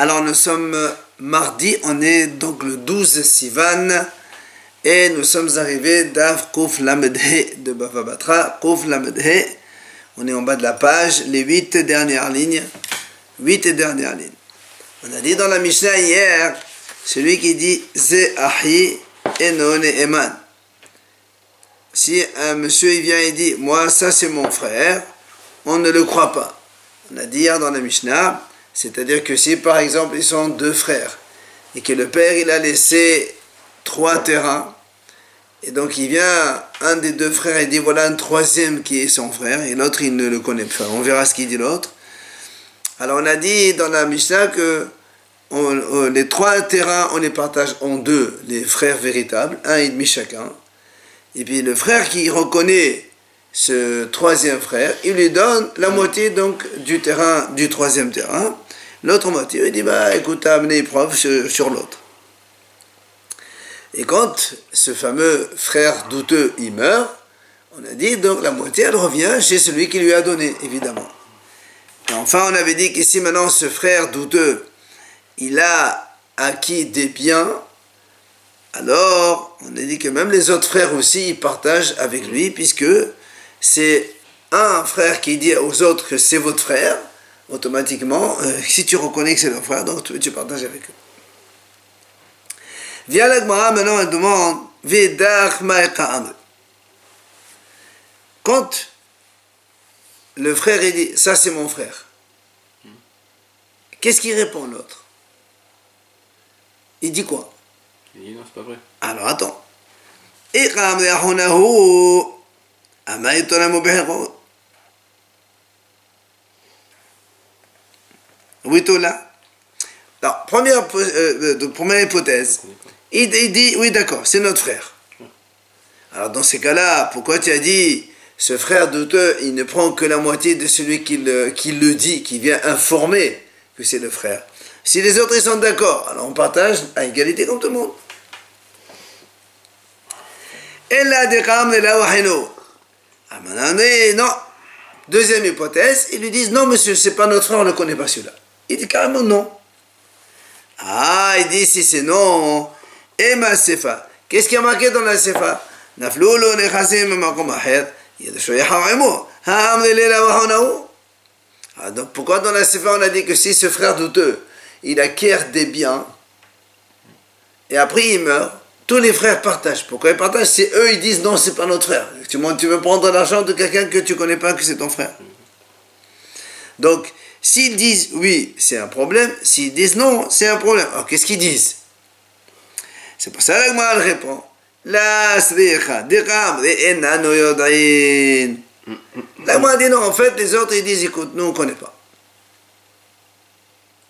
Alors nous sommes mardi, on est donc le 12 Sivan et nous sommes arrivés d'Av Kouf Lamedhe de Bava Batra. Kouf Lamedhe, on est en bas de la page, les 8 dernières lignes. 8 dernières lignes. On a dit dans la Mishnah hier, celui qui dit Ze Ahi Enon et Eman. Si un monsieur il vient et dit moi ça c'est mon frère, on ne le croit pas. On a dit hier dans la Mishnah, c'est-à-dire que si par exemple ils sont deux frères et que le père il a laissé 3 terrains et donc il vient un des deux frères et dit voilà un troisième qui est son frère et l'autre il ne le connaît pas, on verra ce qu'il dit l'autre. Alors on a dit dans la Mishnah que les 3 terrains on les partage en 2, les frères véritables, 1,5 chacun, et puis le frère qui reconnaît ce troisième frère, il lui donne la moitié donc du terrain, du troisième terrain. L'autre moitié, il dit bah écoute, t'as amené preuve sur l'autre. Et quand ce fameux frère douteux il meurt, on a dit donc la moitié elle revient chez celui qui lui a donné, évidemment. Et enfin on avait dit qu'ici maintenant ce frère douteux il a acquis des biens, alors on a dit que même les autres frères aussi ils partagent avec lui, puisque c'est un frère qui dit aux autres que c'est votre frère, automatiquement, si tu reconnais que c'est leur frère, donc tu partages avec eux. Via la Gemara, maintenant elle demande Vedach Ma'eka'am. Quand le frère il dit ça c'est mon frère, qu'est-ce qu'il répond l'autre? Il dit quoi? Il dit non, c'est pas vrai. Alors attends. Iqam yahunahu. Oui, tout là. Alors, première hypothèse. Il dit, oui, d'accord, c'est notre frère. Alors, dans ces cas-là, pourquoi tu as dit, ce frère douteux, il ne prend que la moitié de celui qui le dit, qui vient informer que c'est le frère? Si les autres, ils sont d'accord, alors on partage à égalité comme tout le monde. Et là, ah, non. Deuxième hypothèse, ils lui disent non monsieur, c'est pas notre frère, on ne connaît pas celui-là. Il dit carrément non. Ah, il dit si c'est non, et ma sefa. Qu'est-ce qui a marqué dans la sefa? Ah, donc pourquoi dans la sefa on a dit que si ce frère douteux, il acquiert des biens, et après il meurt, tous les frères partagent. Pourquoi ils partagent? C'est eux, ils disent non, c'est pas notre frère. Tu veux prendre l'argent de quelqu'un que tu connais pas, que c'est ton frère. Donc, s'ils disent oui, c'est un problème. S'ils disent non, c'est un problème. Alors, qu'est-ce qu'ils disent? C'est pour ça que moi, elle répond. La sricha, diqam, enano yodain. Là, moi, dit non. En fait, les autres, ils disent écoute, nous, on connaît pas.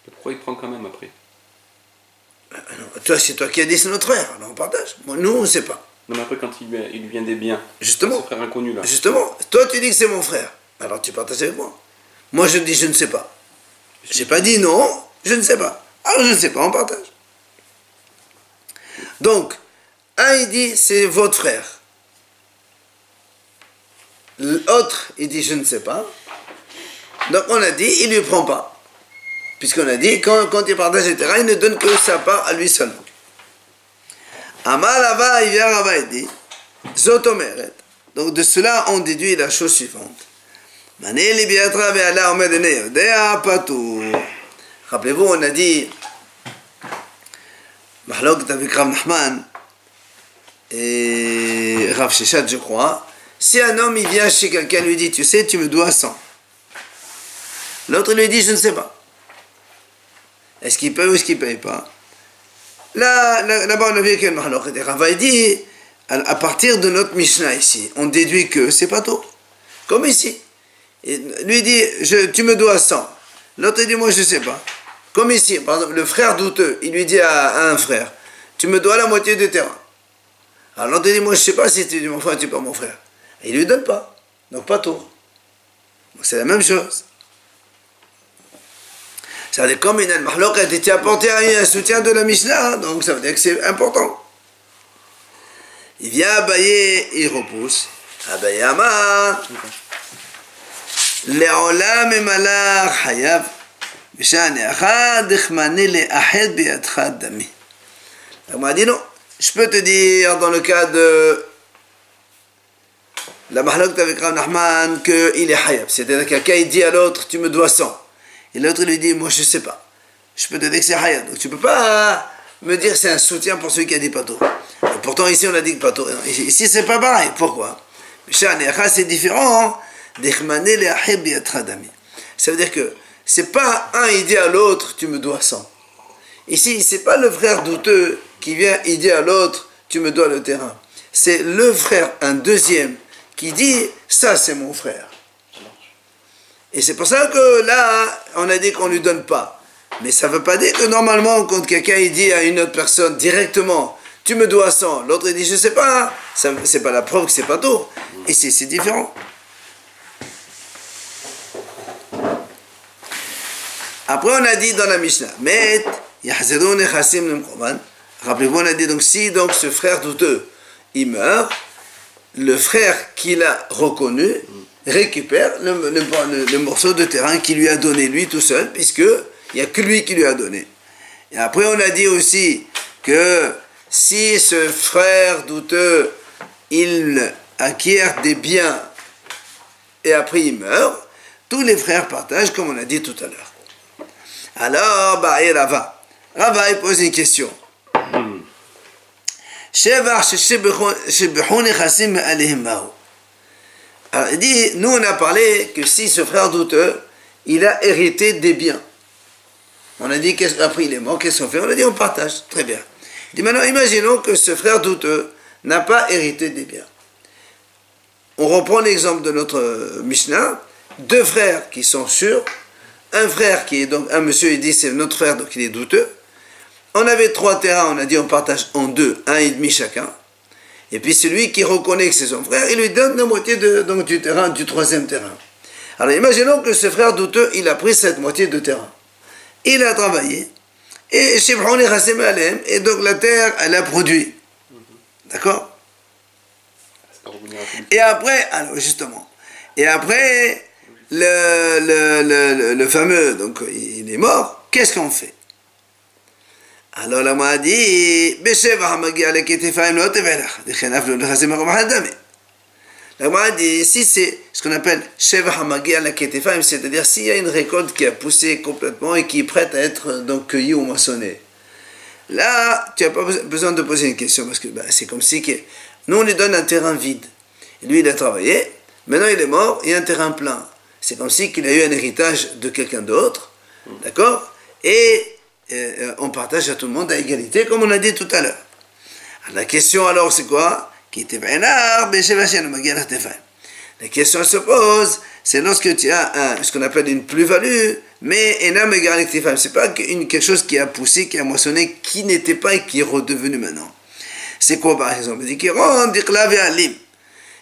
Pourquoi il prend quand même après? Toi, c'est toi qui as dit c'est notre frère, alors on partage. Moi, nous, on ne sait pas. Non, mais après, quand il lui vient des biens, justement, ce frère inconnu là. Justement, toi tu dis que c'est mon frère, alors tu partages avec moi. Moi je dis je ne sais pas. J'ai pas dit non, je ne sais pas. Alors je ne sais pas, on partage. Donc, un il dit c'est votre frère. L'autre il dit je ne sais pas. Donc on a dit il ne lui prend pas. Puisqu'on a dit, quand il partage le terrain, il ne donne que sa part à lui seul. Amalava, il vient là-bas, il dit, Zotomeret. Donc de cela, on déduit la chose suivante. Rappelez-vous, on a dit, Mahlok avec Rav Nachman et Rav Sheshat, je crois, si un homme il vient chez quelqu'un, lui dit, tu sais, tu me dois 100. L'autre lui dit, je ne sais pas. Est-ce qu'il paye ou est-ce qu'il ne paye pas? Là-bas, on a vu qu'il y a une mahloket. Et Rava dit, à partir de notre Mishnah ici, on déduit que c'est pas tout. Comme ici. Et lui dit, tu me dois 100. L'autre dit, moi je ne sais pas. Comme ici, par exemple, le frère douteux, il lui dit à un frère, tu me dois la moitié du terrain. Alors l'autre dit, moi je ne sais pas si tu es mon frère ou tu n'es pas mon frère. Et il ne lui donne pas. Donc pas tout. Donc c'est la même chose. Ça veut dire comme une mahlouk a été apporté un soutien de la Mishnah, donc ça veut dire que c'est important. Il vient Abaye, il repousse. Abaye Amar. Le'olam emalach hayav m'a dit non, je peux te dire dans le cas de la mahlok avec Rav Nachman qu'il est hayab, c'est-à-dire que quelqu'un dit à l'autre tu me dois 100 et l'autre lui dit moi je sais pas, je peux te dire que c'est hayab, donc tu peux pas me dire que c'est un soutien pour celui qui a dit pato. Pourtant ici on a dit que pato, ici c'est pas pareil, pourquoi? C'est différent. Ça veut dire que c'est pas un il dit à l'autre tu me dois 100. Ici c'est pas le frère douteux qui vient il dit à l'autre tu me dois le terrain, c'est le frère, un deuxième qui dit ça c'est mon frère, et c'est pour ça que là on a dit qu'on lui donne pas, mais ça veut pas dire que normalement quand quelqu'un il dit à une autre personne directement tu me dois 100, l'autre il dit je sais pas, c'est pas la preuve que c'est pas tout, et c'est différent. Après on a dit dans la Mishnah mais rappelez-vous on a dit donc si donc ce frère douteux il meurt, le frère qu'il a reconnu récupère le morceau de terrain qu'il lui a donné lui tout seul, puisque il n'y a que lui qui lui a donné. Et après on a dit aussi que si ce frère douteux il acquiert des biens et après il meurt, tous les frères partagent comme on a dit tout à l'heure. Alors Rava il pose une question. Alors il dit, nous on a parlé que si ce frère douteux il a hérité des biens, on a dit qu'après il est mort, qu'est-ce qu'on fait? On a dit on partage, très bien. Il dit maintenant imaginons que ce frère douteux n'a pas hérité des biens. On reprend l'exemple de notre Mishnah, deux frères qui sont sûrs, un frère qui est donc, un monsieur il dit c'est notre frère donc il est douteux. On avait 3 terrains, on a dit on partage en 2, 1,5 chacun. Et puis celui qui reconnaît que c'est son frère, il lui donne la moitié donc, du terrain, du 3e terrain. Alors imaginons que ce frère douteux, il a pris cette moitié de terrain. Il a travaillé, et et donc la terre, elle a produit. D'accord? Et après, alors justement, et après, le fameux, donc il est mort, qu'est-ce qu'on fait? Alors la m'a dit, la m'a dit, si c'est ce qu'on appelle c'est-à-dire s'il y a une récolte qui a poussé complètement et qui est prête à être donc cueillie ou moissonnée, là tu n'as pas besoin de poser une question, parce que c'est comme si nous on lui donne un terrain vide, et lui il a travaillé, maintenant il est mort, il y a un terrain plein, c'est comme si qu'il a eu un héritage de quelqu'un d'autre, d'accord, et on partage à tout le monde à égalité, comme on a dit tout à l'heure. La question alors c'est quoi? La question se pose, c'est lorsque tu as ce qu'on appelle une plus-value, mais c'est pas quelque chose qui a poussé, qui a moissonné, qui n'était pas et qui est redevenu maintenant. C'est quoi par exemple?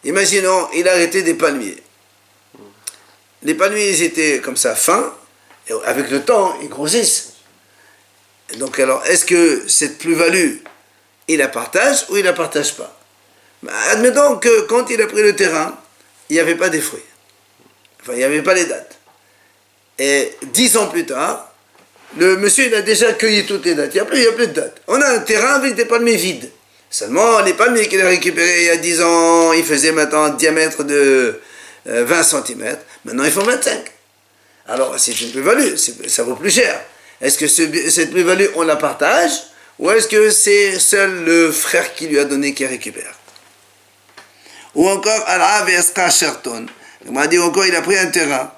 Imaginons, il a arrêté des palmiers. Les palmiers ils étaient comme ça fins, et avec le temps ils grossissent. Donc alors, est-ce que cette plus-value, il la partage ou il la partage pas? Admettons que quand il a pris le terrain, il n'y avait pas des fruits. Enfin, il n'y avait pas les dattes. Et 10 ans plus tard, le monsieur il a déjà cueilli toutes les dattes. Il n'y a plus de dattes. On a un terrain avec des palmiers vides. Seulement, les palmiers qu'il a récupérés il y a 10 ans, ils faisaient maintenant un diamètre de 20 cm. Maintenant, ils font 25. Alors, c'est une plus-value, ça vaut plus cher. Est-ce que cette plus-value, on la partage, ou est-ce que c'est seul le frère qui lui a donné qui récupère? Ou encore, on m'a dit encore, il a pris un terrain.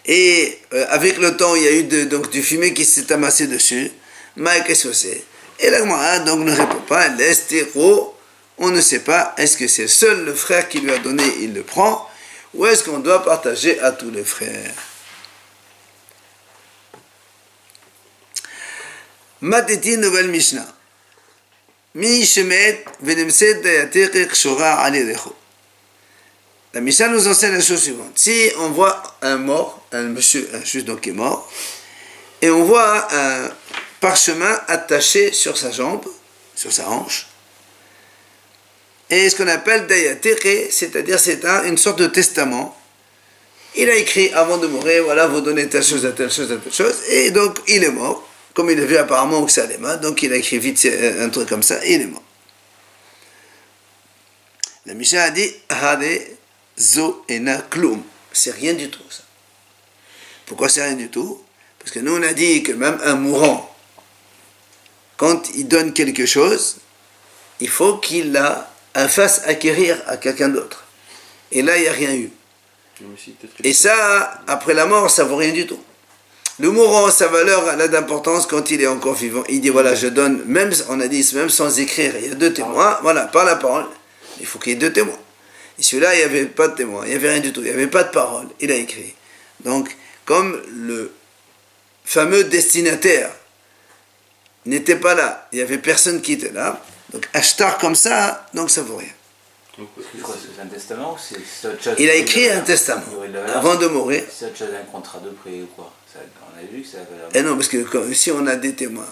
Et avec le temps, il y a eu donc du fumier qui s'est amassé dessus. Mais qu'est-ce que c'est? Et la Gemara donc ne répond pas, laisse terreau. On ne sait pas, est-ce que c'est seul le frère qui lui a donné, il le prend, ou est-ce qu'on doit partager à tous les frères? Matiti, nouvelle Mishnah. Mi shemet venemset dayatir kshora alirecho. La Mishnah nous enseigne la chose suivante. Si on voit un mort, un monsieur, un juge donc qui est mort, et on voit un parchemin attaché sur sa jambe, sur sa hanche, et ce qu'on appelle dayatir, c'est-à-dire c'est une sorte de testament Il a écrit avant de mourir, voilà, vous donnez telle chose à telle chose à telle chose, et donc il est mort. Comme il a vu apparemment que ça allait mal, donc il a écrit vite un truc comme ça, et il est mort. La Mishnah a dit, Hade zo ena klum. C'est rien du tout, ça. Pourquoi c'est rien du tout? Parce que nous, on a dit que même un mourant, quand il donne quelque chose, il faut qu'il la fasse acquérir à quelqu'un d'autre. Et là, il n'y a rien eu. Et ça, après la mort, ça vaut rien du tout. Le mourant, sa valeur, elle a d'importance quand il est encore vivant. Il dit, voilà, je donne, même, on a dit, même sans écrire, il y a 2 témoins, voilà, par la parole, il faut qu'il y ait 2 témoins. Et celui-là, il n'y avait pas de témoin, il n'y avait rien du tout, il n'y avait pas de parole, il a écrit. Donc, comme le fameux destinataire n'était pas là, il n'y avait personne qui était là, donc achetar comme ça, donc ça vaut rien. C'est quoi, c'est un testament ou c'est autre chose? Il a écrit un testament avant de mourir. C'est autre chose, un contrat de prêt ou quoi? Ça, on a vu que ça avait Et non, parce que si on a des témoins.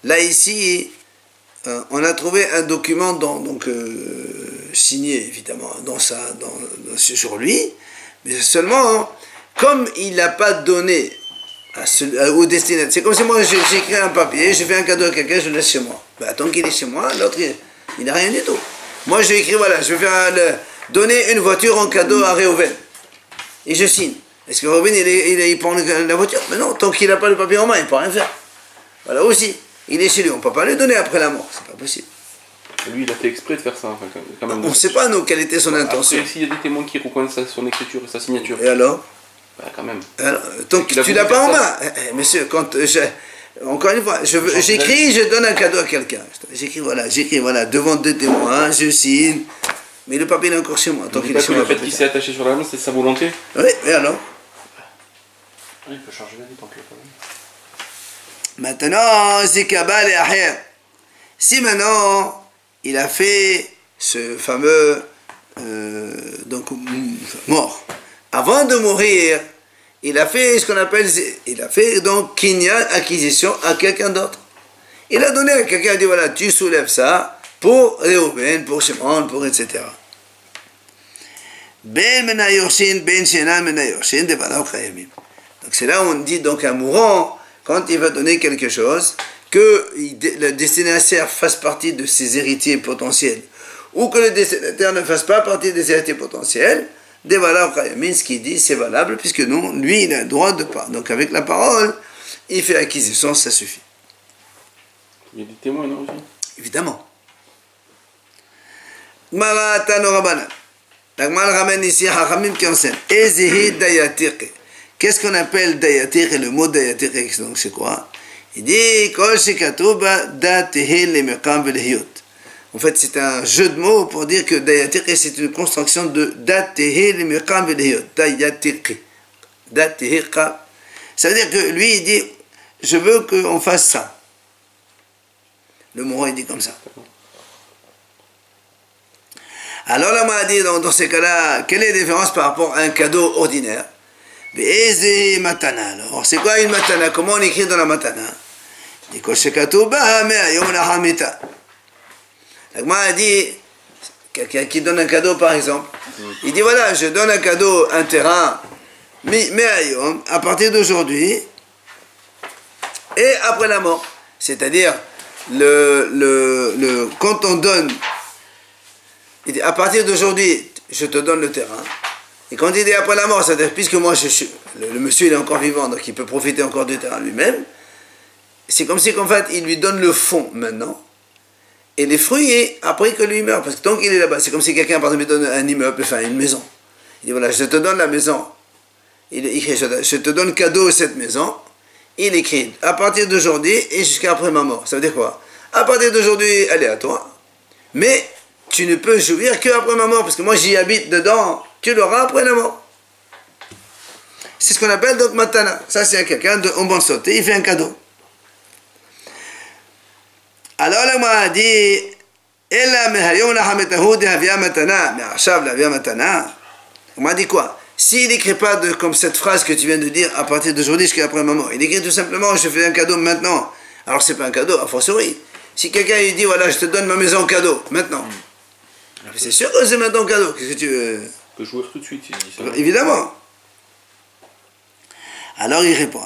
Là, ici, on a trouvé un document signé, évidemment, sur lui, mais seulement, comme il n'a pas donné au destinataire, c'est comme si moi, j'écris un papier, je fais un cadeau à quelqu'un, je le laisse chez moi. Ben, tant qu'il est chez moi, l'autre, il n'a rien du tout. Moi, j'ai écrit, voilà, je vais donner une voiture en cadeau à Réhouven. Et je signe. Est-ce que Réhouven, il prend la voiture? Mais non, tant qu'il n'a pas le papier en main, il ne peut rien faire. Voilà aussi. Il est chez lui, on ne peut pas le donner après la mort. C'est pas possible. Lui, il a fait exprès de faire ça. Enfin, quand même. On ne sait pas, nous, quelle était son intention. Après, s'il y a des témoins qui reconnaissent son écriture et sa signature. Et alors? Bah, quand même. Alors, donc, tu ne l'as pas en main. Monsieur, quand encore une fois, j'écris, je donne un cadeau à quelqu'un. J'écris, voilà, devant 2 témoins, je signe. Mais le papier est encore chez moi. Tant qu'il est chez moi. Le fait qu'il s'est attaché sur la main, c'est sa volonté. Oui, et alors? Il peut changer la vie tant qu'il est pas. Maintenant, Zikabal et Aher. Si maintenant, il a fait ce fameux mort, avant de mourir, il a fait ce qu'on appelle, donc kinyan, acquisition à quelqu'un d'autre. Il a donné à quelqu'un, il a dit voilà, tu soulèves ça pour Réhouven, pour Shimon, pour etc. Ben menayorshin, ben shena menayorshin, de balaw chayamim. Donc c'est là où on dit donc un mourant, quand il va donner quelque chose, que le destinataire fasse partie de ses héritiers potentiels, ou que le destinataire ne fasse pas partie des héritiers potentiels, des valeurs Chayamin, ce qu'il dit, c'est valable, puisque non, lui, il a le droit de part. Donc avec la parole, il fait acquisition, ça suffit. Il y a des témoins, non, aussi? Évidemment. Gmara Tano Rabanan. La Gmara ramène ici Hachamim qui enseigne. Ezihi dayatir. Qu'est-ce qu'on appelle dayatir? Et le mot dayatir, donc c'est quoi? Il dit Kol shekatuba datehi lemekam velehiyot. En fait, c'est un jeu de mots pour dire que dayatir, c'est une construction de datehi lemekam velehiyot. Dayatir. Datehi. Ça veut dire que lui, il dit je veux qu'on fasse ça. Le mourant, il dit comme ça. Alors là, on m'a dit, dans ces cas-là, quelle est la différence par rapport à un cadeau ordinaire? Alors, c'est quoi une matana? Comment on écrit dans la matana? La Gemara a dit, quelqu'un qui donne un cadeau par exemple, il dit voilà, je donne un cadeau, un terrain, mais à partir d'aujourd'hui, et après la mort. C'est-à-dire, quand on donne, il dit, à partir d'aujourd'hui, je te donne le terrain. Et quand il dit après la mort, c'est-à-dire, puisque moi, le monsieur il est encore vivant, donc il peut profiter encore du terrain lui-même, c'est comme si, qu'en fait, il lui donne le fond maintenant, et les fruits, après que lui meurt, parce que tant qu'il est là-bas, c'est comme si quelqu'un, par exemple, lui donne un immeuble, enfin une maison. Il dit, voilà, je te donne la maison. Il écrit, je te donne cadeau cette maison. Il écrit, à partir d'aujourd'hui et jusqu'à après ma mort. Ça veut dire quoi? À partir d'aujourd'hui, elle est à toi, mais tu ne peux jouir qu'après ma mort, parce que moi j'y habite dedans, tu l'auras après la mort. C'est ce qu'on appelle donc matana. Ça c'est quelqu'un en bonne santé, il fait un cadeau. Alors là, moi dit, on m'a dit quoi? S'il n'écrit pas comme cette phrase que tu viens de dire, à partir d'aujourd'hui jusqu'à après ma mort, il écrit tout simplement, je fais un cadeau maintenant. Alors c'est pas un cadeau, a fortiori. Si quelqu'un lui dit, voilà, je te donne ma maison en cadeau, maintenant. C'est sûr que c'est maintenant cadeau, qu'est-ce que tu veux? Il peut jouer tout de suite, il dit ça. Évidemment. Alors il répond,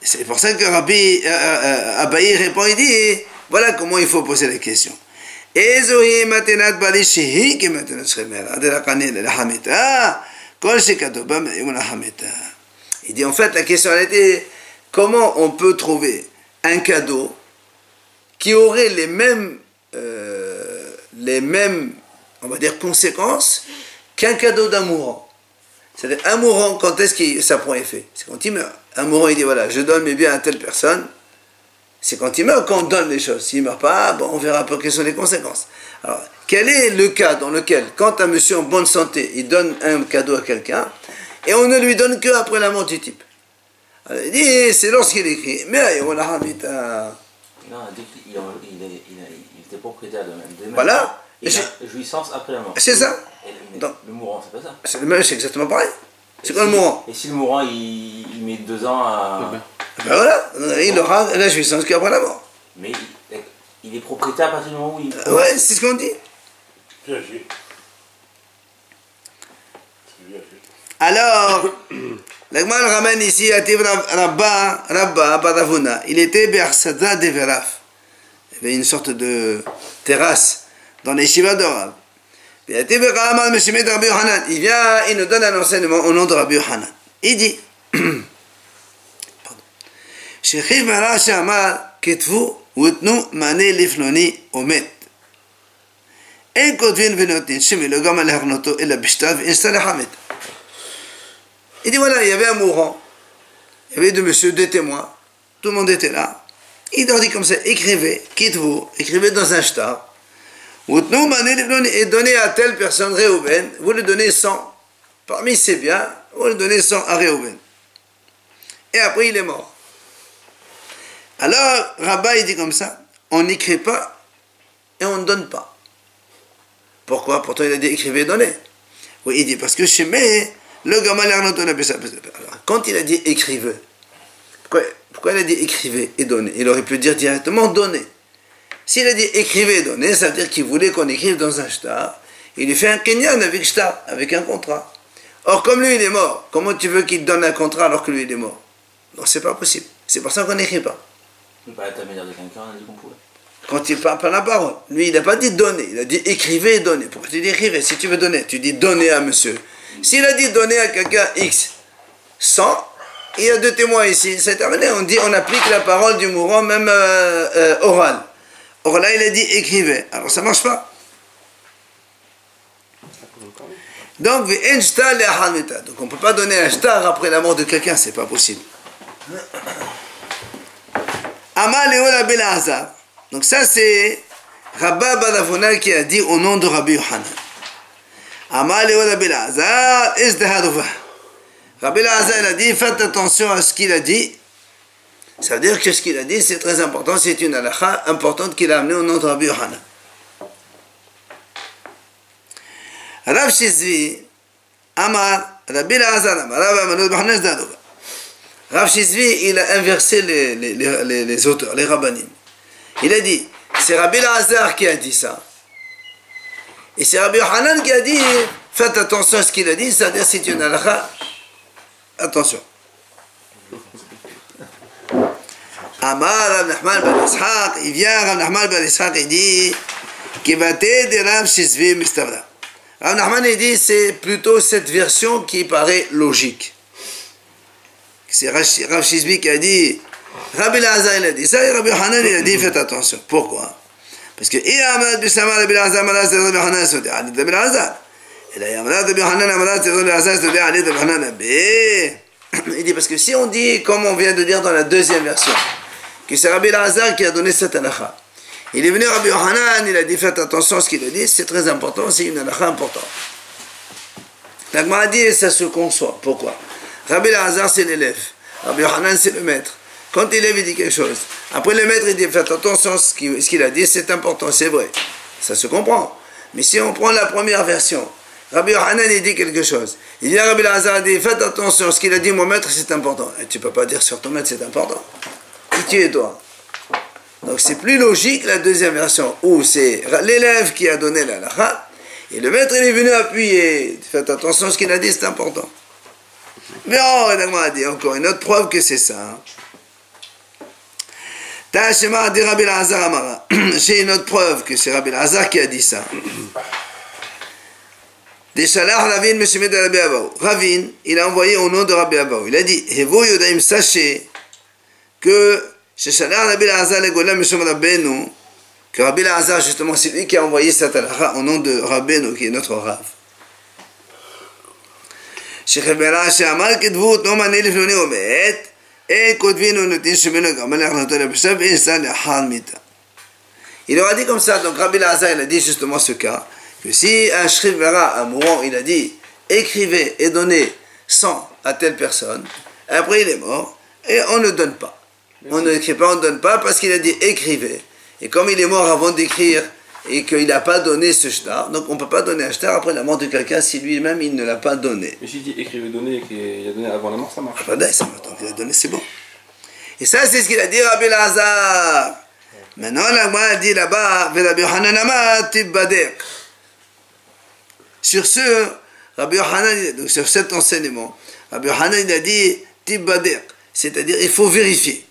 c'est pour ça que Rabbi Abaye répond, il dit, voilà comment il faut poser la question. Il dit en fait la question elle était comment on peut trouver un cadeau qui aurait les mêmes on va dire conséquences qu'un cadeau d'un mourant. C'est-à-dire un mourant, quand est-ce que ça prend effet? C'est quand il meurt. Un mourant il dit voilà, je donne mes biens à telle personne. C'est quand il meurt qu'on donne les choses. S'il ne meurt pas, bon, on verra un peu quelles sont les conséquences. Alors, quel est le cas dans lequel, quand un monsieur en bonne santé, il donne un cadeau à quelqu'un, et on ne lui donne qu'après la mort du type? Alors, il dit, c'est lorsqu'il écrit, mais on a ramené un... Non, il dit qu'il était propriétaire de même. Voilà. Il a jouissance après la mort. C'est ça. Le mourant, c'est pas ça. C'est exactement pareil. C'est quoi le mourant? Et si le mourant, il met 2 ans à... Ben voilà, il aura la jouissance qu'après la mort. Mais il est propriétaire à partir du moment où il... Ouais, c'est ce qu'on dit. Alors, l'Agmal ramène ici à Rabba Baravuna. Il était Bersada de Veraf. Il y avait une sorte de terrasse dans les Shiva d'Orab. Il vient, il nous donne un enseignement au nom de Rabbi Yohanan. Il dit שכיב מהרע שאמר כתבו ותנו מענה לפלוני ומת. אין כותבים ונותנים שמילו גם על הרנותו אלא בשטר ואינסטה לחמת. Il dit voilà, il y avait un mourant, il y avait deux messieurs, deux témoins, tout le monde était là. Il leur dit comme ça, écrivez, quitte-vous, écrivez dans un shtar. Et donnez à telle personne, Réhouven, vous lui donnez 100. Parmi ses biens, vous lui donnez 100 à Réhouven. Et après il est mort. Alors, Rabba, il dit comme ça, on n'écrit pas et on ne donne pas. Pourquoi? Pourtant, il a dit écrivez et donnez. Oui, il dit, parce que chez Mé, le gamal alors, quand il a dit écrivez, pourquoi il a dit écrivez et donnez? Il aurait pu dire directement donnez. S'il a dit écrivez et donnez, ça veut dire qu'il voulait qu'on écrive dans un shtar. Il lui fait un kenyan avec shtar, avec un contrat. Or, comme lui, il est mort, comment tu veux qu'il donne un contrat alors que lui, il est mort? Non, c'est pas possible. C'est pour ça qu'on n'écrit pas. Pas à ta manière de quelqu'un, on a dit qu'on pouvait. Quand il parle par la parole, lui il n'a pas dit donner, il a dit écrivez et donnez. Pourquoi tu dis écrivez? Si tu veux donner, tu dis donner à monsieur. S'il a dit donner à quelqu'un X 100, il y a deux témoins ici, c'est terminé. On dit on applique la parole du mourant même orale. Or là il a dit écrivez, alors ça ne marche pas. Donc on ne peut pas donner un shtar après la mort de quelqu'un, c'est pas possible. Amal Eola Bel Hazar. Donc ça c'est Rabba Baravuna qui a dit au nom de Rabbi Yohanan. Amal Eola Bel Hazar Izdaharuva. Rabbi Hazar a dit faites attention à ce qu'il a dit. Ça veut dire que ce qu'il a dit c'est très important, c'est une halakha importante qu'il a amenée au nom de Rabbi Yohanan. Rav Shizvi Amar Rabbi Hazar Amar Rabbi Amanud B'Hanan Izdaharuva. Rav Shizvi, il a inversé les auteurs, les rabbanim. Il a dit, c'est Rabbi Lazar qui a dit ça. Et c'est Rabbi Yohanan qui a dit, faites attention à ce qu'il a dit, c'est-à-dire c'est une halakha. Attention. Amar Rav Nachman ben Ishaq, il vient Rav Nachman ben Ishaq, il dit, Kivaté de Rav Shizvi Mistavra. Rav Nachman, il dit, c'est plutôt cette version qui paraît logique. C'est Rav Shizvi qui a dit, Rabbi Lazar il a dit ça, et Rabbi Yohanan il a dit faites attention. Pourquoi? Parce que il a Rabbi Lazar Rabbi Yohanan se dit Rabbi Lazar. Il a Rabbi Yohanan Rabbi Lazar se dit Rabbi Yohanan. Il dit parce que si on dit comme on vient de dire dans la deuxième version, que c'est Rabbi Lazar qui a donné cette halakha. Il est venu Rabbi Yohanan, il a dit faites attention à ce qu'il a dit, c'est très important, c'est une halakha importante. La Gemara dit et ça se conçoit. Pourquoi? Rabbi Lazar c'est l'élève, Rabbi Yohanan c'est le maître. Quand l'élève il dit quelque chose, après le maître il dit faites attention à ce qu'il a dit, c'est important, c'est vrai. Ça se comprend. Mais si on prend la première version, Rabbi Yohanan il dit quelque chose. Il dit à Rabbi Lazar, il dit faites attention à ce qu'il a dit, mon maître c'est important. Et tu ne peux pas dire sur ton maître c'est important. Qui tu es toi? Donc c'est plus logique la deuxième version, où c'est l'élève qui a donné la halakha, et le maître il est venu appuyer. Faites attention à ce qu'il a dit, c'est important. Mais oh, on dit encore une autre preuve que c'est ça. Tashema dit Rabbi Elazar Amara. J'ai une autre preuve que c'est Rabbi Elazar qui a dit ça. Ravin, il a envoyé au nom de Rabbi Abaou. Il a dit, Hevo Yodaim, sachez que que Rabbi Elazar, justement, c'est lui qui a envoyé cette halakha au nom de Rabbeinu, qui est notre Rav. Il leur a dit comme ça, donc Rabbi Elazar, il a dit justement ce cas, que si un shriv vera, un mourant, il a dit écrivez et donnez 100 à telle personne, après il est mort, et on ne donne pas. On ne écrit pas, on ne donne pas, parce qu'il a dit écrivez. Et comme il est mort avant d'écrire, et qu'il n'a pas donné ce shtar, donc on ne peut pas donner un shtar après la mort de quelqu'un si lui-même il ne l'a pas donné. Mais s'il dit écrivez, donnez et qu'il a donné avant la mort, ça marche. Ah ben, ça marche, donc il a donné, c'est bon. Et ça, c'est ce qu'il a dit Rabbi Elazar. Maintenant, la Gemara dit là-bas, Rabbi Yochanan Amar Tibadek. Sur ce, Rabbi Yochanan, donc sur cet enseignement, Rabbi Yochanan il a dit Tibadek, c'est-à-dire il faut vérifier.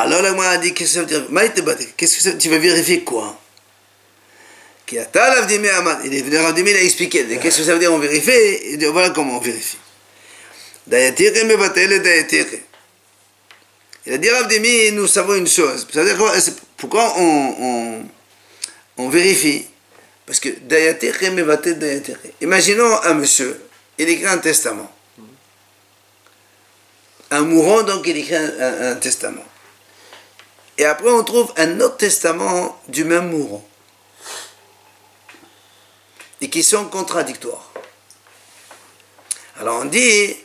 Alors la Gemara a dit qu'est-ce que ça veut dire qu'est-ce que ça, tu vas vérifier quoi? Il est venu Ravdimi, il a expliqué qu'est-ce que ça veut dire on vérifie, il dit voilà comment on vérifie. Dayatire mevatel dayatire. Il a dit Ravdimi, nous savons une chose. Ça veut dire quoi? Pourquoi on vérifie? Parce que dayatire mevatel dayatire. Imaginons un monsieur, il écrit un testament. Un mourant, donc il écrit un testament. Et après on trouve un autre testament du même mourant. Et qui sont contradictoires. Alors on dit,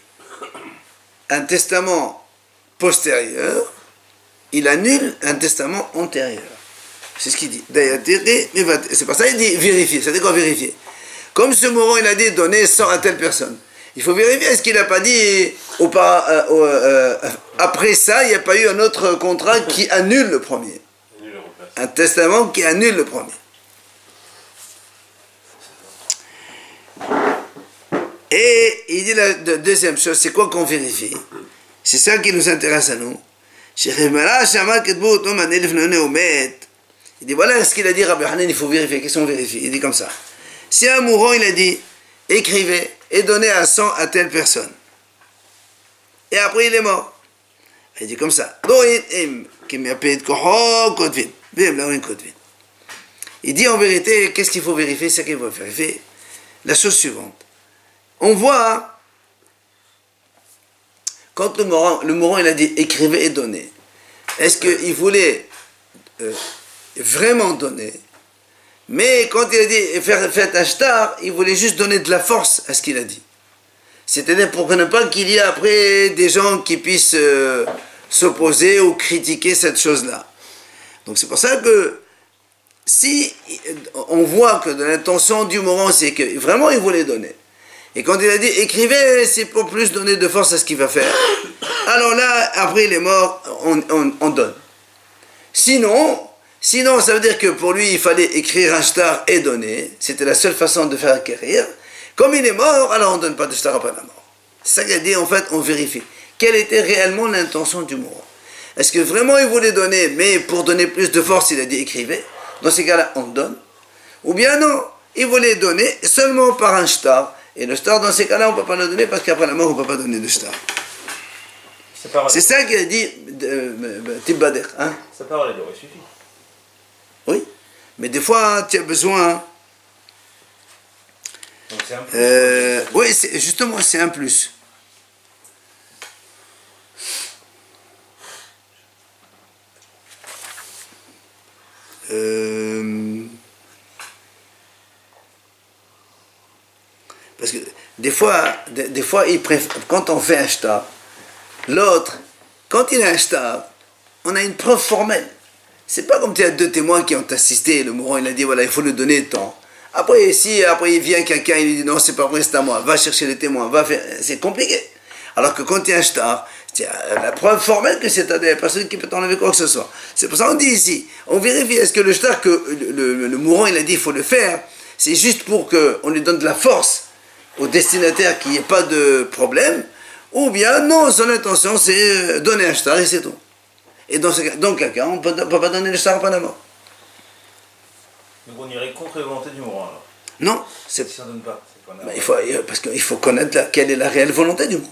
un testament postérieur, il annule un testament antérieur. C'est ce qu'il dit. C'est pour ça qu'il dit vérifier. Ça veut dire quoi vérifier? Comme ce mourant il a dit donner 100 à telle personne. Il faut vérifier, est-ce qu'il n'a pas dit, après ça, il n'y a pas eu un autre contrat qui annule le premier. Un testament qui annule le premier. Et il dit la deuxième chose, c'est quoi qu'on vérifie? C'est ça qui nous intéresse à nous. Il dit, voilà ce qu'il a dit Rabbi Hanan, il faut vérifier. Qu'est-ce qu'on vérifie? Il dit comme ça. Si un mourant, il a dit, écrivez et donnez un 100 à telle personne. Et après, il est mort. Il dit comme ça. Il dit en vérité, qu'est-ce qu'il faut vérifier? C'est qu'il faut vérifier la chose suivante. On voit, quand le mourant il a dit écrivez et donnez, est-ce qu'il voulait vraiment donner? Mais quand il a dit faites un shtar, il voulait juste donner de la force à ce qu'il a dit. C'est-à-dire pour ne pas qu'il y ait après des gens qui puissent s'opposer ou critiquer cette chose-là. Donc c'est pour ça que si on voit que de l'intention du mourant c'est que vraiment il voulait donner, et quand il a dit écrivez, c'est pour plus donner de force à ce qu'il va faire, alors là après il est mort, on donne. Sinon ça veut dire que pour lui il fallait écrire un shtar et donner, c'était la seule façon de faire acquérir. Comme il est mort, alors on ne donne pas de shtar après la mort. C'est ça qu'il a dit, en fait on vérifie quelle était réellement l'intention du mourant. Est-ce que vraiment il voulait donner, mais pour donner plus de force il a dit écrivez? Dans ces cas-là on donne. Ou bien non, il voulait donner seulement par un shtar, et le shtar dans ces cas-là on ne peut pas le donner parce qu'après la mort on ne peut pas donner de shtar. C'est ça qu'il a dit Tibbader. Hein? Sa parole elle aurait suffi. Oui, mais des fois tu as besoin. Donc c'est un plus. Oui, justement c'est un plus. Parce que des fois quand on fait un shtar, l'autre, quand il a un shtar, on a une preuve formelle. C'est pas comme tu as deux témoins qui ont assisté, le mourant il a dit voilà il faut le donner tant. Après il vient quelqu'un il lui dit non c'est pas vrai c'est à moi, va chercher les témoins, va faire, c'est compliqué. Alors que quand il y a un shtar, c'est la preuve formelle que c'est à la personne qui peut t'enlever quoi que ce soit. C'est pour ça qu'on dit ici, on vérifie est-ce que le shtar que le mourant il a dit il faut le faire, c'est juste pour qu'on lui donne de la force, au destinataire qu'il n'y ait pas de problème, ou bien non, son intention c'est donner un shtar et c'est tout. Et dans quel cas, on ne peut pas donner le shtar à Panama. Donc on irait contre la volonté du mourant alors. Non, c'est, Si on ne donne pas, c'est pas parce qu'il faut connaître quelle est la réelle volonté du mourant.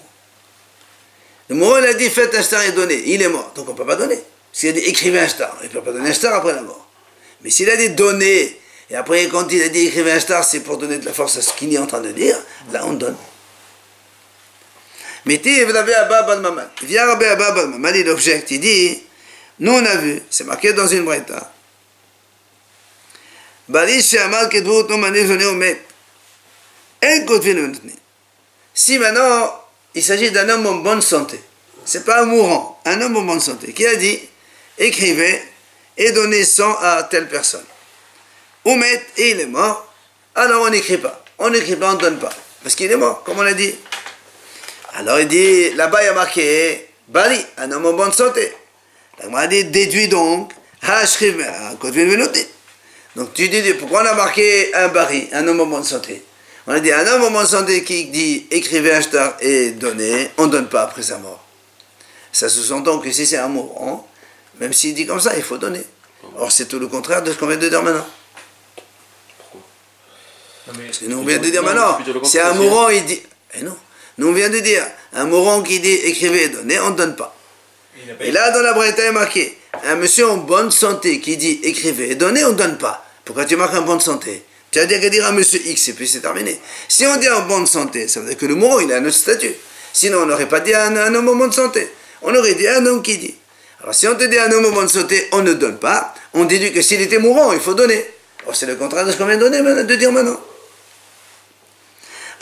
Le mourant il a dit faites un shtar et donnez, il est mort, donc on ne peut pas donner. S'il a dit écrivez un shtar, il ne peut pas donner un shtar après la mort. Mais s'il a dit donnez, et après quand il a dit écrivez un shtar, c'est pour donner de la force à ce qu'il est en train de dire, là on donne. Mais il vient Rabbi Abba Bal Mamal, il objecte, il dit, nous on a vu, c'est marqué dans une braïta, si maintenant il s'agit d'un homme en bonne santé, c'est pas un mourant, un homme en bonne santé, qui a dit écrivez et donnez 100 à telle personne. Oumet et il est mort, alors on n'écrit pas, on ne donne pas, parce qu'il est mort, comme on l'a dit. Alors il dit, là-bas il y a marqué Bali, un homme en bonne santé. On a dit déduit donc, donc tu dis pourquoi on a marqué un Bari, un homme en bonne santé. On a dit un homme en bonne santé qui dit écrivez un shtar et donnez, on ne donne pas après sa mort. Ça sous-entend que si c'est un mourant, même s'il dit comme ça, il faut donner. Or c'est tout le contraire de ce qu'on vient de dire maintenant. Parce que nous on vient de dire maintenant, si un mourant il dit, eh non, nous on vient de dire, un mourant qui dit écrivez et donnez, on ne donne pas. Et là dans la braïta est marqué, un monsieur en bonne santé qui dit écrivez et donnez, on ne donne pas. Pourquoi tu marques en bonne santé? Tu as qu'à dire à monsieur X et puis c'est terminé. Si on dit en bonne santé, ça veut dire que le mourant il a un autre statut. Sinon on n'aurait pas dit un homme en bonne santé. On aurait dit un homme qui dit. Alors si on te dit un homme en bonne santé, on ne donne pas. On déduit que s'il était mourant, il faut donner. Or c'est le contraire de ce qu'on vient de dire maintenant.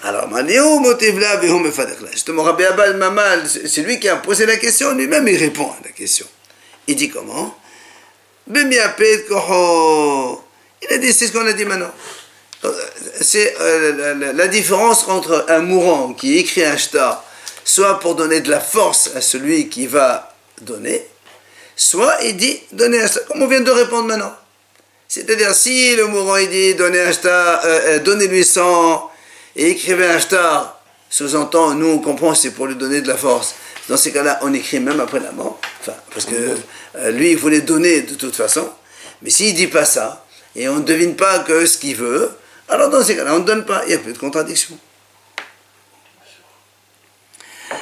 Alors, justement, Rabbi Abba Mamal, c'est lui qui a posé la question, lui-même il répond à la question. Il dit comment? Il a dit, c'est ce qu'on a dit maintenant. C'est la différence entre un mourant qui écrit un shtar, soit pour donner de la force à celui qui va donner, soit il dit donner un shtar, comme on vient de répondre maintenant. C'est-à-dire, si le mourant il dit donner un shtar, donnez-lui 100 et écrivez un shtar, sous-entend, nous on comprend, c'est pour lui donner de la force. Dans ces cas-là, on écrit même après la mort, enfin, parce que lui il voulait donner de toute façon. Mais s'il ne dit pas ça, et on ne devine pas que ce qu'il veut, alors dans ces cas-là, on ne donne pas, il n'y a plus de contradiction.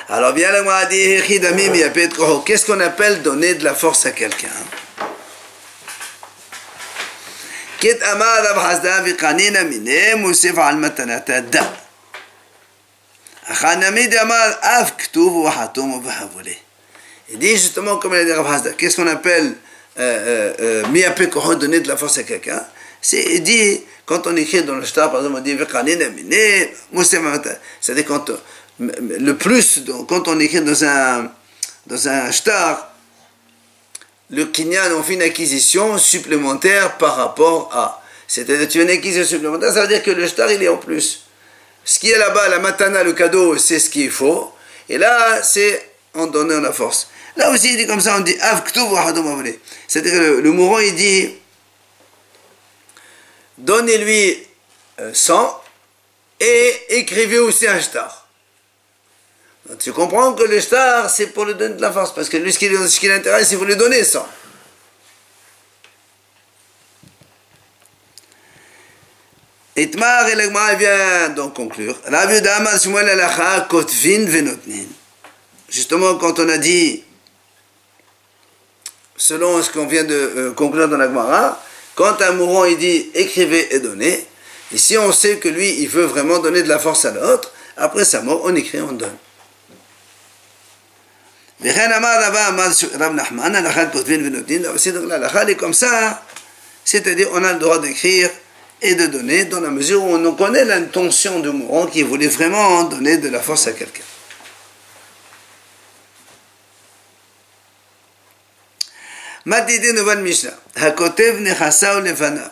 Alors bien là, moi, qu'est-ce qu'on appelle donner de la force à quelqu'un? Il dit justement, comme il a dit Rav Hasda, qu'est-ce qu'on appelle donner de la force à quelqu'un? Il dit, quand on écrit dans le shtar, par exemple, on dit c'est-à-dire quand le plus, quand on écrit dans un shtar, le kinyan, on fait une acquisition supplémentaire par rapport à. C'est-à-dire, tu as une acquisition supplémentaire, ça veut dire que le shtar, il est en plus. Ce qui est là-bas, la matana, le cadeau, c'est ce qu'il faut. Et là, c'est en donnant la force. Là aussi, il dit comme ça, on dit c'est-à-dire que le mourant, il dit donnez-lui 100 et écrivez aussi un shtar. Donc, tu comprends que le shtar, c'est pour lui donner de la force, parce que lui, ce qui l'intéresse, c'est pour lui donner 100. Itmar et l'Agma vient donc conclure. Justement, quand on a dit, selon ce qu'on vient de conclure dans l'Agmara, quand un mourant il dit écrivez et donnez, et si on sait que lui, il veut vraiment donner de la force à l'autre, après sa mort, on écrit, on donne. Donc la est comme ça, c'est-à-dire on a le droit d'écrire et de donner dans la mesure où on connaît l'intention du mourant qui voulait vraiment donner de la force à quelqu'un. Matidé nouvelle Mishnah. Hakotev nechasao lefanav.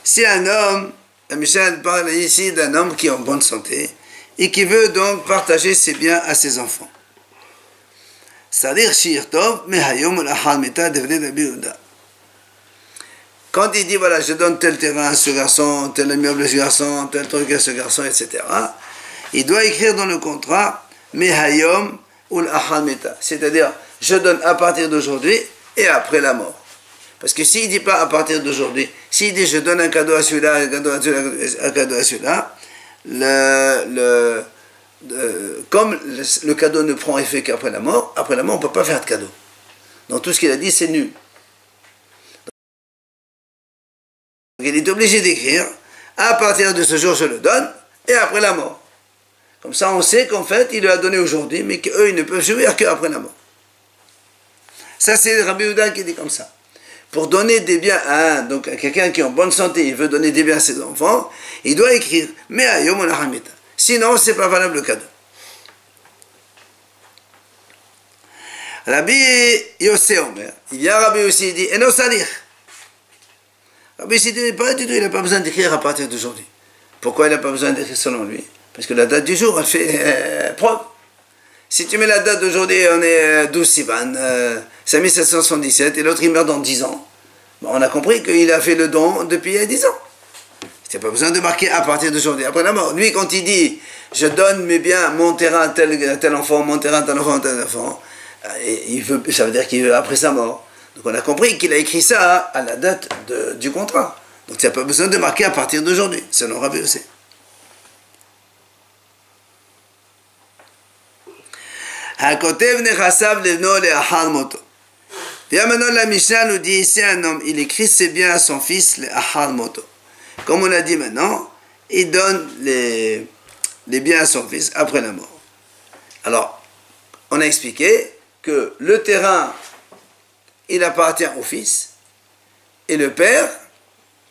Si un homme, la Mishnah parle ici d'un homme qui est en bonne santé et qui veut donc partager ses biens à ses enfants. C'est-à-dire shirtov mehayom l'achal mita devre d'Rabbi Yehuda. Quand il dit voilà, je donne tel terrain à ce garçon, tel immeuble à ce garçon, tel truc à ce garçon, etc. il doit écrire dans le contrat Mehayom ul Ahad Meta, c'est-à-dire je donne à partir d'aujourd'hui et après la mort. Parce que s'il ne dit pas à partir d'aujourd'hui, s'il dit je donne un cadeau à celui-là, un cadeau à celui-là, un cadeau à celui-là, comme le cadeau ne prend effet qu'après la mort, après la mort on ne peut pas faire de cadeau. Donc tout ce qu'il a dit c'est nul. Donc, il est obligé d'écrire à partir de ce jour je le donne et après la mort. Comme ça on sait qu'en fait il lui a donné aujourd'hui mais qu'eux ils ne peuvent jouir qu'après la mort. Ça c'est Rabbi Yehuda qui dit comme ça. Pour donner des biens donc à quelqu'un qui est en bonne santé, il veut donner des biens à ses enfants, il doit écrire mais à Yom al-Hamita. Sinon, c'est pas valable le cadeau. Rabbi Yossé Omer, il y a Rabbi Yossé, il dit Eno Sadir. Rabbi Yossé dit pas du tout, il n'a pas besoin d'écrire à partir d'aujourd'hui. Pourquoi il n'a pas besoin d'écrire selon lui? Parce que la date du jour, elle fait preuve. Si tu mets la date d'aujourd'hui, on est 12 Sivan, 5777, et l'autre il meurt dans 10 ans. Bon, on a compris qu'il a fait le don depuis 10 ans. Il n'y a pas besoin de marquer à partir d'aujourd'hui, après la mort. Lui, quand il dit je donne mes biens, mon terrain à tel enfant, mon terrain à tel enfant, tel enfant, ça veut dire qu'il veut après sa mort. Donc on a compris qu'il a écrit ça à la date du contrat. Donc il n'y a pas besoin de marquer à partir d'aujourd'hui, selon Rabbi Yossé. Bien maintenant la Mishnah nous dit ici un homme, il écrit ses biens à son fils, le Ahal Moto. Comme on a dit maintenant, il donne les biens à son fils après la mort. Alors, on a expliqué que le terrain, il appartient au fils, et le père,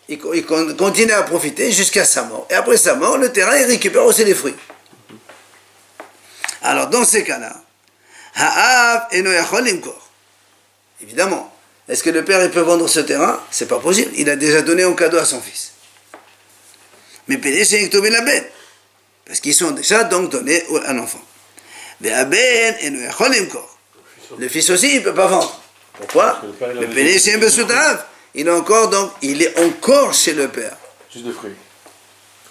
il continue à profiter jusqu'à sa mort. Et après sa mort, le terrain, il récupère aussi les fruits. Alors, dans ces cas-là, Ha'av eno yachol limkor. Évidemment, est-ce que le père il peut vendre ce terrain? C'est pas possible. Il a déjà donné en cadeau à son fils. Mais Pédé, c'est Ektobe la bête. Parce qu'ils sont déjà donc donnés à l'enfant. Le fils aussi, il ne peut pas vendre. Pourquoi? Le Pédé, c'est un Besutav. Il est encore chez le père. Juste de fruits.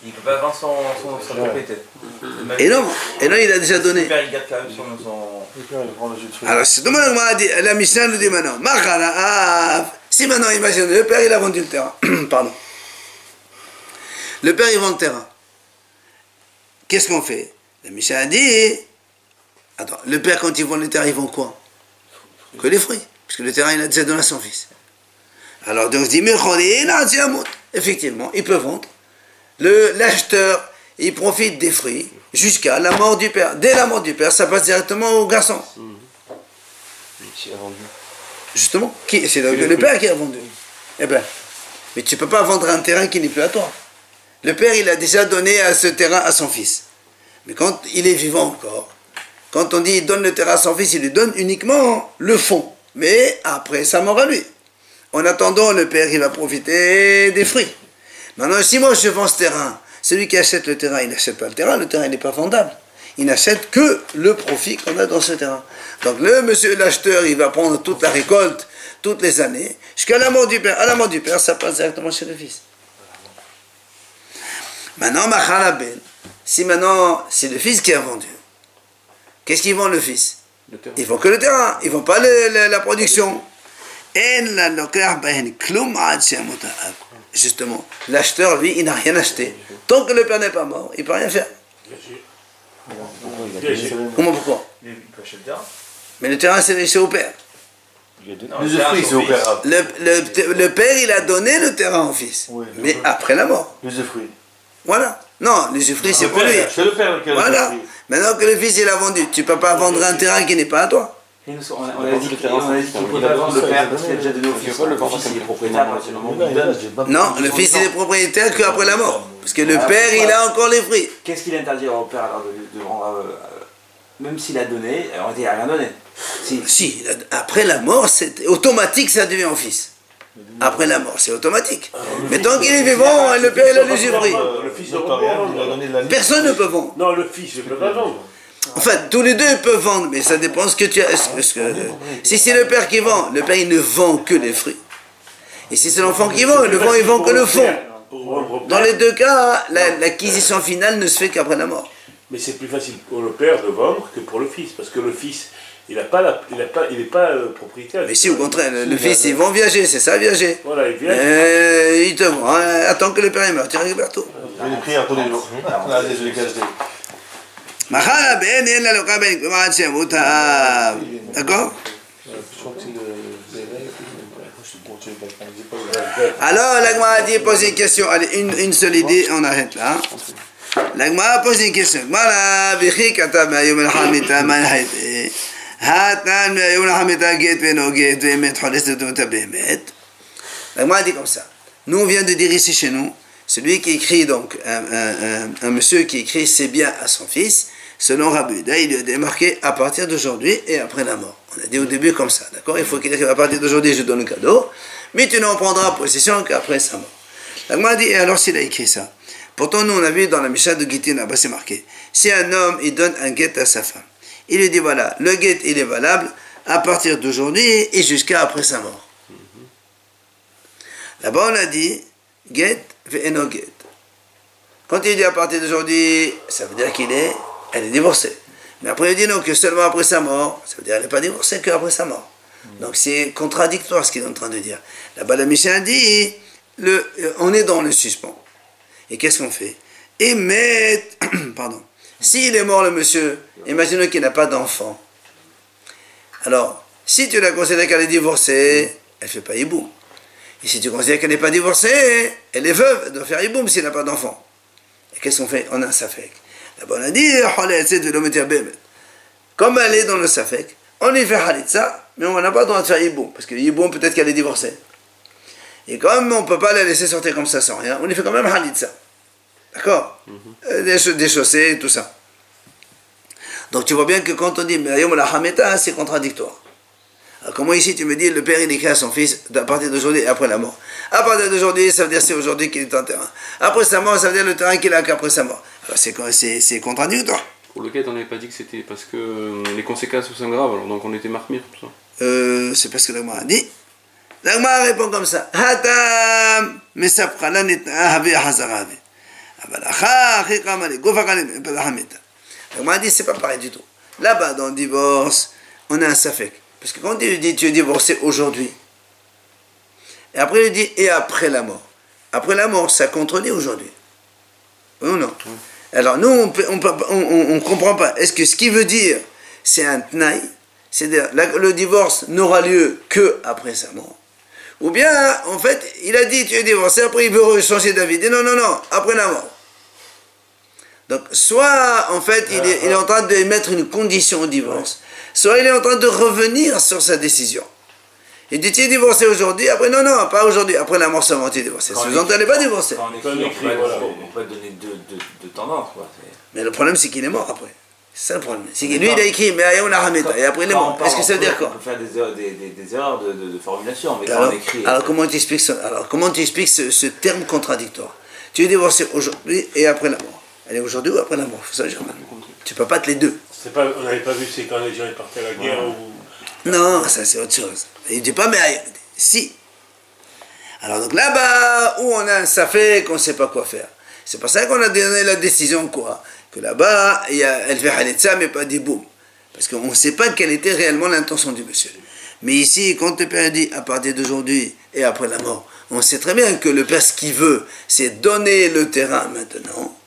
Il ne peut pas vendre son propriété. Et non, il a déjà donné. Le père, il garde quand même son... Alors, c'est dommage, la Mishnah nous dit maintenant, si maintenant, imagine, le père, il a vendu le terrain. Pardon. Le père, il vend le terrain. Qu'est-ce qu'on fait? La Mishnah a dit, attends, le père, quand il vend le terrain, il vend quoi? Que les fruits. Parce que le terrain, il a déjà donné à son fils. Alors, donc, je dis, effectivement, il peut vendre. L'acheteur, il profite des fruits jusqu'à la mort du père. Dès la mort du père, ça passe directement au garçon. Qui a vendu? Justement, c'est le père qui a vendu. Eh bien, mais tu ne peux pas vendre un terrain qui n'est plus à toi. Le père, il a déjà donné ce terrain à son fils. Mais quand il est vivant encore, quand on dit il donne le terrain à son fils, il lui donne uniquement le fond. Mais après sa mort à lui. En attendant, le père, il va profiter des fruits. Maintenant, si moi je vends ce terrain, celui qui achète le terrain, il n'achète pas le terrain n'est pas vendable. Il n'achète que le profit qu'on a dans ce terrain. Donc le monsieur l'acheteur, il va prendre toute la récolte, toutes les années, jusqu'à la mort du père. À la mort du père, ça passe directement chez le fils. Maintenant, si maintenant c'est le fils qui a vendu, qu'est-ce qu'il vend le fils? Il vend que le terrain, il ne vend pas la production. Justement, l'acheteur, lui, il n'a rien acheté. Tant que le père n'est pas mort, il ne peut rien faire. Comment, pourquoi? Il peut acheter le terrain. Mais le terrain, c'est au père. L'usufruit, c'est au père. Le père, il a donné le terrain au fils. Oui, mais après la mort. L'usufruit. Voilà. Non, l'usufruit, c'est pour lui. C'est le père qui a voilà. Maintenant que le fils, il a vendu, tu ne peux pas vendre un terrain qui n'est pas à toi. On a dit qu'il ne peut pas vendre le père parce qu'il a déjà donné au fils. Le fils, il est propriétaire. Non, le fils, il est propriétaire qu'après la mort. Parce que le père, il a encore les fruits. Qu'est-ce qu'il interdit au père alors de rendre, même s'il a donné, alors il n'a rien donné. Si, après la mort, c'est automatique, ça devient au fils. Après la mort, c'est automatique. Mais tant qu'il est vivant, le père, il a l'usufruit. Personne ne peut vendre. Non, le fils ne peut pas vendre. En fait, tous les deux peuvent vendre, mais ça dépend ce que tu as. Si c'est le père qui vend, le père il ne vend que les fruits. Et si c'est l'enfant qui vend, il vend que le fond. Dans les deux cas, l'acquisition finale ne se fait qu'après la mort. Mais c'est plus facile pour le père de vendre que pour le fils, parce que le fils, il n'est pas propriétaire. Mais si, au contraire, le fils, ils vont viager, c'est ça, viager. Voilà, il vient. Il te vend, attends que le père est mort, tu récupères tout. Les prières tous les jours. Là, je les cache. D'accord? Alors, l'Agma dit, pose une question. Allez, une seule idée, on arrête là. L'Agma pose une question. L'Agma dit comme ça. Nous, on vient de dire ici chez nous, celui qui écrit, donc, un monsieur qui écrit ses biens à son fils, selon Rabbi Yehuda, il lui a démarqué à partir d'aujourd'hui et après la mort. On a dit au début comme ça, d'accord? Il faut qu'il écrive à partir d'aujourd'hui, je donne le cadeau, mais tu n'en prendras possession qu'après sa mort. L'Agma dit, et alors s'il a écrit ça? Pourtant, nous, on a vu dans la Mishnah de Gittin, là-bas c'est marqué, si un homme, il donne un guet à sa femme, il lui dit, voilà, le guet, il est valable à partir d'aujourd'hui et jusqu'à après sa mort. Là-bas, on a dit, guet, ve'eno guet. Quand il dit à partir d'aujourd'hui, ça veut dire elle est divorcée. Mais après, il dit non, que seulement après sa mort, ça veut dire qu'elle n'est pas divorcée qu'après sa mort. Donc c'est contradictoire ce qu'il est en train de dire. Là-bas, la Mishnah dit, on est dans le suspens. Et qu'est-ce qu'on fait? Pardon. S'il est mort, le monsieur, imaginons qu'il n'a pas d'enfant. Alors, si tu la considères qu'elle est divorcée, elle ne fait pas hiboum. Et si tu considères qu'elle n'est pas divorcée, elle est veuve, elle doit faire hiboum s'il n'a pas d'enfant. Et qu'est-ce qu'on fait? On a un safek. Là-bas, on a dit, comme elle est dans le safek, on lui fait halitza, mais on n'a pas le droit de faire hiboum, parce que hiboum, peut-être qu'elle est divorcée. Et comme on ne peut pas la laisser sortir comme ça sans rien, on lui fait quand même halitza. D'accord? Des chaussées, tout ça. Donc tu vois bien que quand on dit Mayom la Hameta, c'est contradictoire. Alors comment ici tu me dis le père il écrit à son fils à partir d'aujourd'hui et après la mort? À partir d'aujourd'hui, ça veut dire c'est aujourd'hui qu'il est en terrain. Après sa mort, ça veut dire le terrain qu'il a qu'après sa mort. Alors c'est contradictoire. Pour lequel on n'avait pas dit que c'était parce que les conséquences sont graves, alors donc on était marmire, tout ça. C'est parce que l'Agma a dit. L'Agma répond comme ça. Hatam mesapcha lanitna havi hazaravi. L'Agma a dit c'est pas pareil du tout. Là-bas dans le divorce, on a un safek. Parce que quand il dit tu es divorcé aujourd'hui, et après il dit et après la mort. Après la mort, ça contredit aujourd'hui. Oui ou non? Alors nous, on ne comprend pas. Est-ce que ce qu'il veut dire, c'est un tnaï, c'est-à-dire le divorce n'aura lieu que après sa mort? Ou bien, en fait, il a dit tu es divorcé, après il veut changer d'avis. Il dit non, après la mort. Donc, soit, en fait, il est en train de mettre une condition au divorce, soit il est en train de revenir sur sa décision. Il dit, tu es divorcé aujourd'hui, après, non, pas aujourd'hui, après la mort seulement, tu es divorcé. Sous-entend, tu n'es pas divorcé. Quand on écrit, on peut donner deux tendances, quoi. Mais le problème, c'est qu'il est mort après. C'est ça le problème. C'est que lui, il a écrit, mais Ayam la Hameta, et après il est mort. Est-ce que ça veut dire quoi? On peut faire des erreurs de formulation, mais alors, quand on écrit... Alors, comment tu expliques ça? Alors, comment tu expliques ce terme contradictoire? Tu es divorcé aujourd'hui et après la mort. Elle est aujourd'hui ou après la mort? Ça, tu ne peux pas être les deux. On n'avait pas vu, c'est quand les gens partaient à la guerre ou... Non, ça c'est autre chose. Il ne dit pas, mais si. Alors donc là-bas, où on a un safek, qu'on ne sait pas quoi faire. C'est pour ça qu'on a donné la décision quoi? Que là-bas, elle fait halitza, mais pas des boum. Parce qu'on ne sait pas quelle était réellement l'intention du monsieur. Mais ici, quand le père dit à partir d'aujourd'hui et après la mort, on sait très bien que le père, ce qu'il veut, c'est donner le terrain maintenant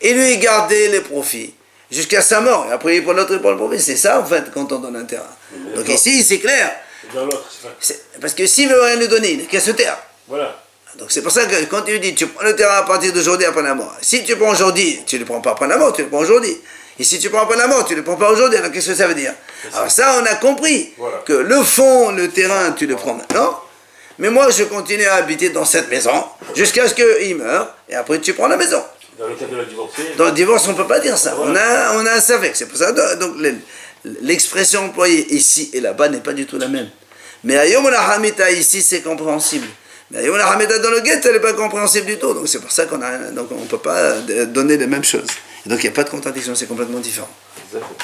et lui garder les profits jusqu'à sa mort. Et après, pour l'autre, il prend le profit. C'est ça, en fait, quand on donne un terrain. Donc ici, c'est clair. Parce que s'il ne veut rien lui donner, il n'a qu'à se taire. Voilà. Donc c'est pour ça que quand tu lui dis, tu prends le terrain à partir d'aujourd'hui après la mort. Si tu prends aujourd'hui, tu ne le prends pas après la mort, tu le prends aujourd'hui. Et si tu prends après la mort, tu ne le prends pas aujourd'hui. Alors qu'est-ce que ça veut dire? Alors ça, on a compris que le fond, le terrain, tu le prends maintenant. Mais moi, je continue à habiter dans cette maison jusqu'à ce qu'il meure. Et après, tu prends la maison. Dans le cas de la divorcée. Dans le divorce, on ne peut pas dire ça. Voilà. On a un safek. C'est pour ça. Donc l'expression employée ici et là-bas n'est pas du tout la même. Mais Ayom la Hamita ici, c'est compréhensible. Mais Ayom la Hamita dans le guet, elle n'est pas compréhensible du tout. Donc c'est pour ça qu'on ne peut pas donner les mêmes choses. Et donc il n'y a pas de contradiction, c'est complètement différent. Exactement.